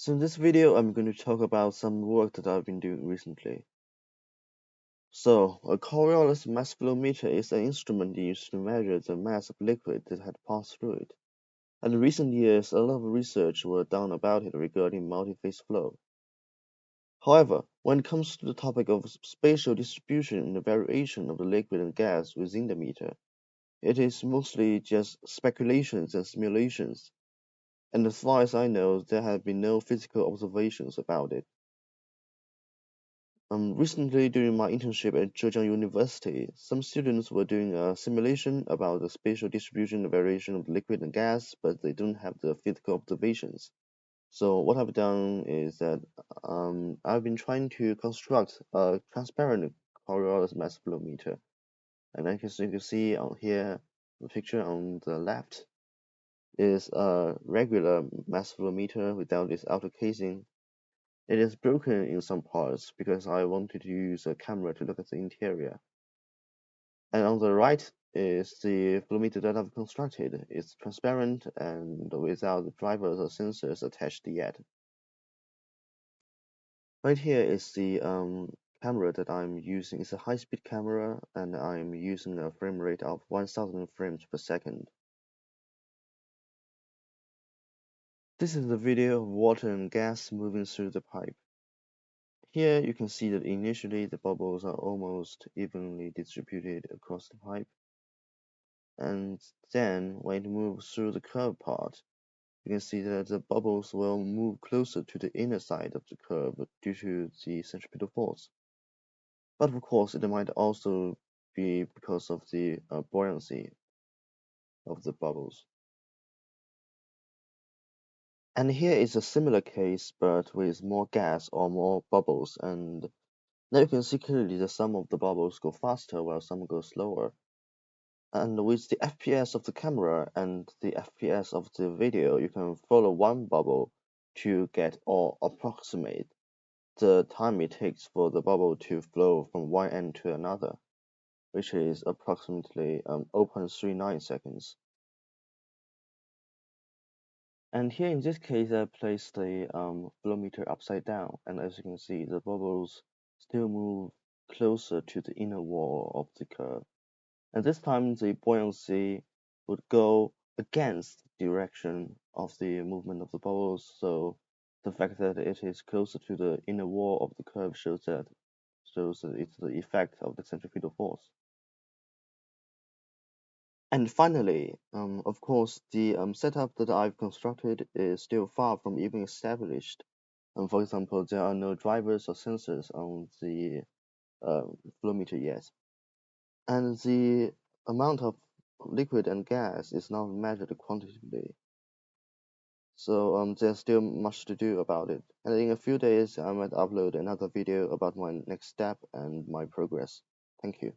So in this video, I'm going to talk about some work that I've been doing recently. So a Coriolis mass flowmeter is an instrument used to measure the mass of liquid that had passed through it. And in recent years, a lot of research were done about it regarding multi-phase flow. However, when it comes to the topic of spatial distribution and the variation of the liquid and gas within the meter, it is mostly just speculations and simulations. And as far as I know, there have been no physical observations about it. Recently, during my internship at Zhejiang University, some students were doing a simulation about the spatial distribution and variation of liquid and gas, but they don't have the physical observations. So what I've done is that I've been trying to construct a transparent Coriolis mass flow meter. And as you can see on here, the picture on the left is a regular mass flow meter without this outer casing. It is broken in some parts because I wanted to use a camera to look at the interior. And on the right is the flowmeter that I've constructed. It's transparent and without drivers or sensors attached yet. Right here is the camera that I'm using. It's a high-speed camera, and I'm using a frame rate of 1000 frames per second. This is the video of water and gas moving through the pipe. Here you can see that initially the bubbles are almost evenly distributed across the pipe, and then when it moves through the curved part, you can see that the bubbles will move closer to the inner side of the curve due to the centripetal force. But of course, it might also be because of the buoyancy of the bubbles. And here is a similar case, but with more gas or more bubbles, and now you can see clearly that some of the bubbles go faster while some go slower. And with the FPS of the camera and the FPS of the video, you can follow one bubble to get or approximate the time it takes for the bubble to flow from one end to another, which is approximately 0.39 seconds. And here in this case, I placed the flow meter upside down, and as you can see, the bubbles still move closer to the inner wall of the curve. And this time, the buoyancy would go against the direction of the movement of the bubbles, so the fact that it is closer to the inner wall of the curve shows that it's the effect of the centripetal force. And finally, of course, the setup that I've constructed is still far from even established. For example, there are no drivers or sensors on the flow meter yet. And the amount of liquid and gas is not measured quantitatively. So there's still much to do about it. And in a few days, I might upload another video about my next step and my progress. Thank you.